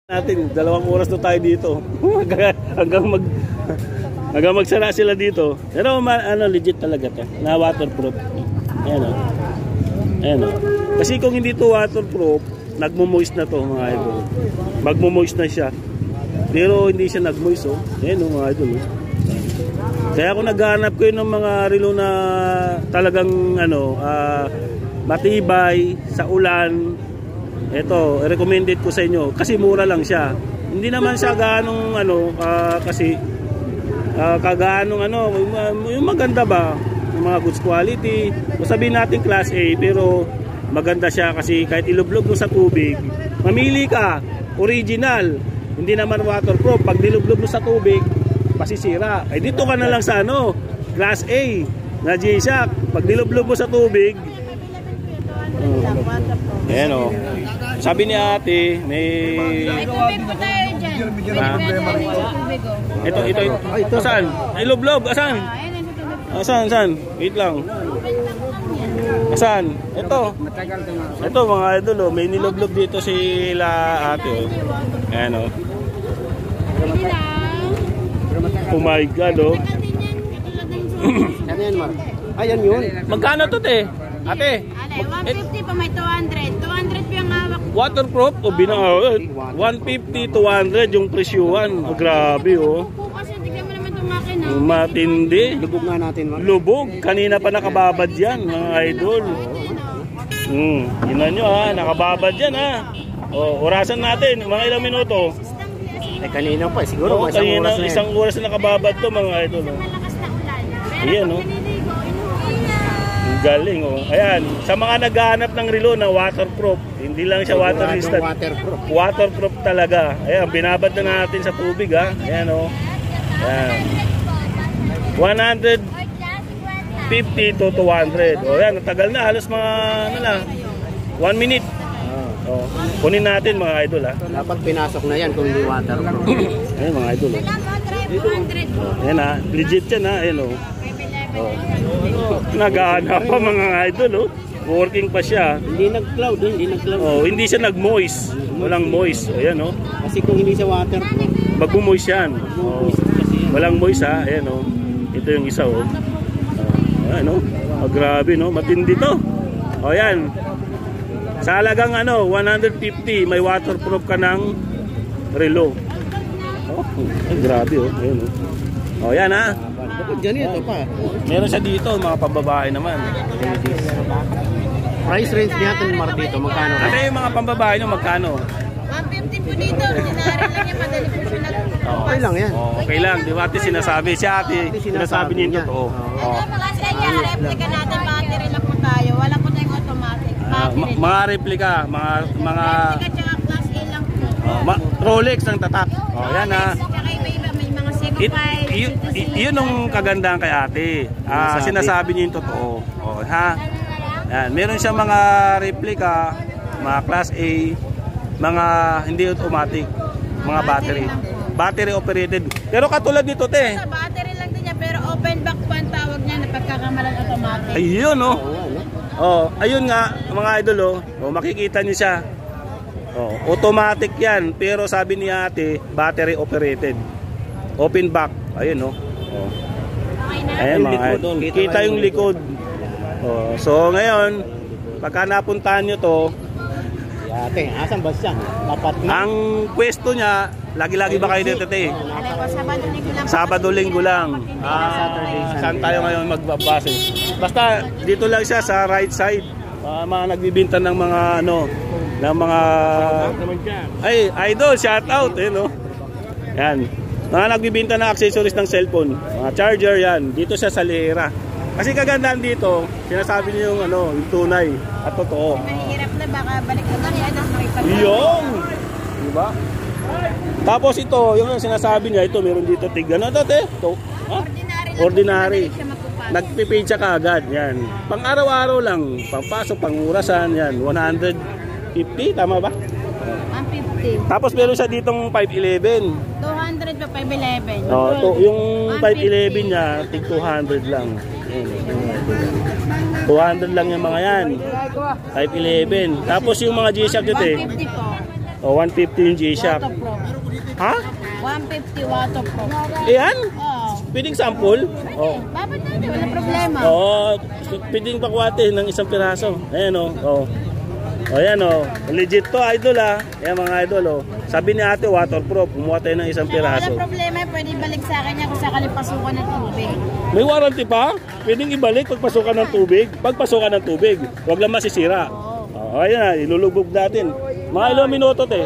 natin, 2 oras na tayo dito. hanggang magsara sila dito. Pero ano, legit talaga to. Na waterproof. Ayan o. Ayan o. Kasi kung hindi to waterproof, nagmo-moist na to mga idol. Magmo-moist na siya. Pero hindi siya nag-moist oh. Ayan o mga idol. Kaya ako naghahanap ko ng mga relo na talagang ano, matibay sa ulan. Ito, recommended ko sa inyo kasi mura lang siya. Hindi naman siya gaanong ano, kasi kagaanong ano, yung maganda ba, yung mga goods quality. O sabihin natin class A, pero maganda siya kasi kahit ilublog mo sa tubig, mamili ka, original, hindi naman waterproof. Pag nilublog mo sa tubig, masisira. Ay dito ka na lang sa ano, class A na G-Shock. Pag nilublog mo sa tubig, ayan o. Sabi ni ate, may... Ito saan? Ilublob, asan? Asan? Wait lang. Asan? Ito mga idol o. May nilublob dito sila ate o. Ayan o. Oh my God o. Ayan yun. Magkano to te? Ate? 150 pa may 200. 200 pa yung hawak. Waterproof o binang 150, 200 yung presyuhan. Oh, grabe oh. Kasi tignan mo naman itong makina. Matindi. Lubog nga natin. Lubog. Kanina pa nakababad yan mga idol. Yun nyo ha. Nakababad yan ha. O, orasan natin. Mga ilang minuto. Kanina pa. Siguro kanina, isang oras na nakababad to mga idol. Malakas na ulan. Ayan oh. Galing oh. Ayan, sa mga naghahanap ng relo na waterproof, hindi lang siya water resistant. Waterproof talaga. Ayan, binabad na natin sa tubig ha. Ayan oh. Ayan. 150 to 200. Oh, ayan, natagal na halos mga ano lang. 1 minute. Oh. Kunin natin mga idol ha. Dapat pinasok na yan kung hindi waterproof. Ayan mga idol oh. Ayan ha, legit yan ha. Ayan oh. Nag-aanap pa mga idol oh. Working pa siya. Hindi nag-cloud, Oh, hindi siya nag-moist. Walang moist. Ayan oh. Kasi kung hindi siya waterproof, mag-moist yan. Oh. Walang moist ha. Ayan oh. Ito yung isa oh. Ayan oh. Oh, grabe no, matindi to. Oh, ayan. Sa halagang ano, 150, may waterproof ka ng relo. Oh, grabe oh. Ayan oh. Oh, yan ha. Ganito pa. Meron siya dito, mga pambabae naman. Price range natin Mar dito, magkano? Kasi yung mga pambabae nyo, magkano? 150 po dito. Dinari lang yan, madali po siya lang. Okay lang yan. Okay lang, di ba ate sinasabi? Si ate, sinasabi niya yung totoo. Mga sa kanya, replika natin, battery lang po tayo. Wala po tayong automatic. Mga replika, mga replika tsaka class A lang po. Rolex ang tatak. Oh, yan ha. Yun ang kagandahan kay ate. Sinasabi niya yung totoo. Oh, ha? Yan. Meron siyang mga replica, mga class A, mga hindi automatic, mga battery operated. Pero katulad nito te. Battery lang din niya pero open back po ang tawag niya na pagkakamalan automatic. Ayun oh. Oh, ayun nga mga idol oh. Oh, makikita niyo siya. Oh, automatic 'yan, pero sabi ni ate, battery operated. Open back. Ayun oh. Oh. Ayan mga idol. Kita yung likod. Oh, so ngayon, pagka napuntahan nyo to, ate, asan ba siya? Dapat na. Ang pwesto niya, lagi-lagi ba kayo dito te? Sabado-linggo lang. Saan tayo ngayon magbabase? Basta dito lang siya sa right side. Mga nagbibinta ng mga ano, ng mga ay, idol, shout out eh no. Yan. Mga nagbibinta ng accessories ng cellphone, mga charger yan, dito siya sa Lihera. Kasi kagandahan dito, sinasabi niyo yung ano, yung tunay at totoo. Mahirap na baka balik na tayo at makipag. Yung, diba? Tapos ito, yung sinasabi niya, ito meron dito tig ano to te? Ito, ha? Ordinary. Nagpipage siya kaagad, yan. Pang araw-araw lang, pangpasok, pangurasan, yan, 150, tama ba? 150. Tapos meron siya ditong 511. 200 pa 511. Oh, to, yung 511 niya, tig 200 lang. 200 lang yung mga yan. 511. Tapos yung mga G-Shock dito eh. 150 po. O, 150 yung G-Shock. Waterproof. Ha? 150 waterproof. Ayan? Oo. Pwedeng sample? O. Babad natin, wala problema. Oo, pwedeng pakuwate ng isang piraso. Ayan o. O. O yan o. Legit to, idol ha. Ayan mga idol o. Sabi ni ate, waterproof. Kumuha tayo ng isang piraso. Wala problema, pwede balik sa akin yan kung sakali pasukan ng tubig. May warranty pa? Pwedeng ibalik pagpasukan ng tubig? Pagpasukan ng tubig. Huwag lang masisira. O, ayan na, ilulubog natin. Mga ilang minuto te.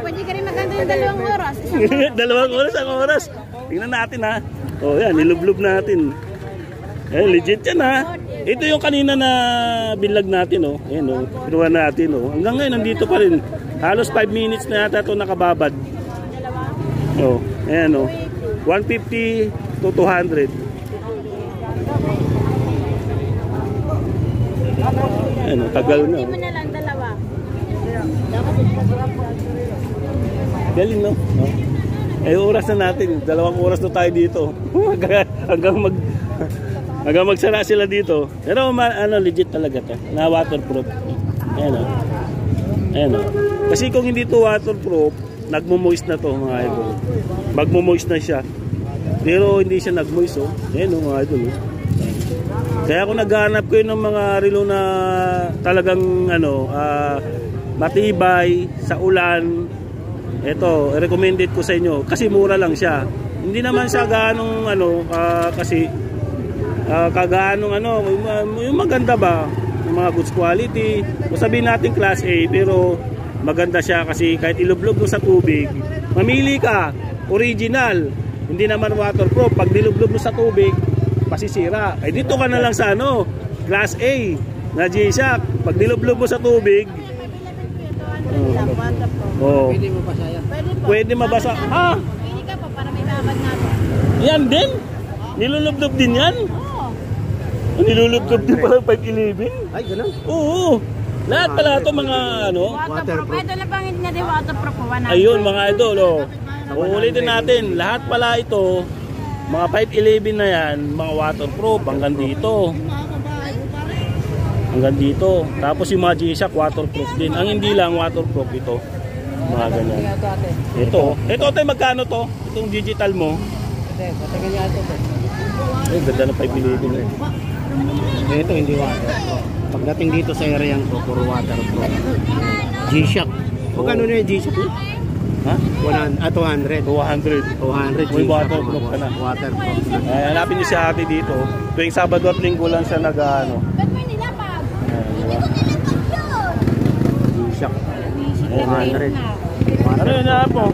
Pwede ka rin maganda ng 2 oras. 2 oras, 1 oras. Tingnan natin ha. O yan, ilublob natin. Eh, legit yan ha. Ito yung kanina na binlag natin oh. Ayan oh, pinuha natin oh. Hanggang ngayon nandito pa rin. Halos 5 minutes na yata ito nakababad. Oh, ayan oh. 150 to 200. Ayan oh, tagal na oh. Hindi mo na lang 2. Galing no? Oh. Eh, oras na natin. 2 oras na tayo dito. Hanggang magsara sila dito. Pero ano, legit talaga to. Na waterproof. Ayan o. Ayan o. Kasi kung hindi to waterproof, nagmo-moist na to mga idol. Magmo-moist na siya. Pero hindi siya nag-moist oh. Ayan o mga idol. Kaya kung naghahanap ko ng mga relo na talagang ano, matibay sa ulan, ito, recommended ko sa inyo. Kasi mura lang siya. Hindi naman siya ganong ano, kasi kagaanong ano, yung maganda ba, yung mga goods quality, o sabihin natin class A, pero maganda siya kasi kahit ilublob mo sa tubig, mamili ka, original, hindi naman waterproof. Pag nilublob mo sa tubig, masisira. Ay dito ka na lang sa ano, class A na G-Shock. Pag nilublob mo sa tubig, oh, Pwede mo pa saya. pwede mabasa. Ha? Pwede ka pa para may babad natin. Yan din? Nilulublob din yan? Nilulublob din parang 511? Ay, ganun. Oo. Lahat pala ito mga ano. Waterproof. Ito na pang hindi na din waterproof. Ayun mga idol. Oh. Uulitin natin. Lahat pala ito, mga 511 na yan, mga waterproof. Hanggang dito. Hanggang dito. Tapos yung mga G-Shock waterproof din. Ang hindi lang waterproof ito. Mga ganyan. Ito. Ito tayo magkano to? Itong digital mo. Patagal niya ito. Ay, ganda ng 511 eh. Ito hindi waterproof. Pagdating dito sa area ko, puro waterproof. G-Shock. Magkano na yung G-Shock? Ha? 200. 200. 200 May waterproof ka na. Waterproof. Ay, hanapin niyo si ate dito. Tuwing Sabado at Linggo lang siya nag-ano. Ba't may nilapag? G-Shock. 200. 200. Ano yun na po?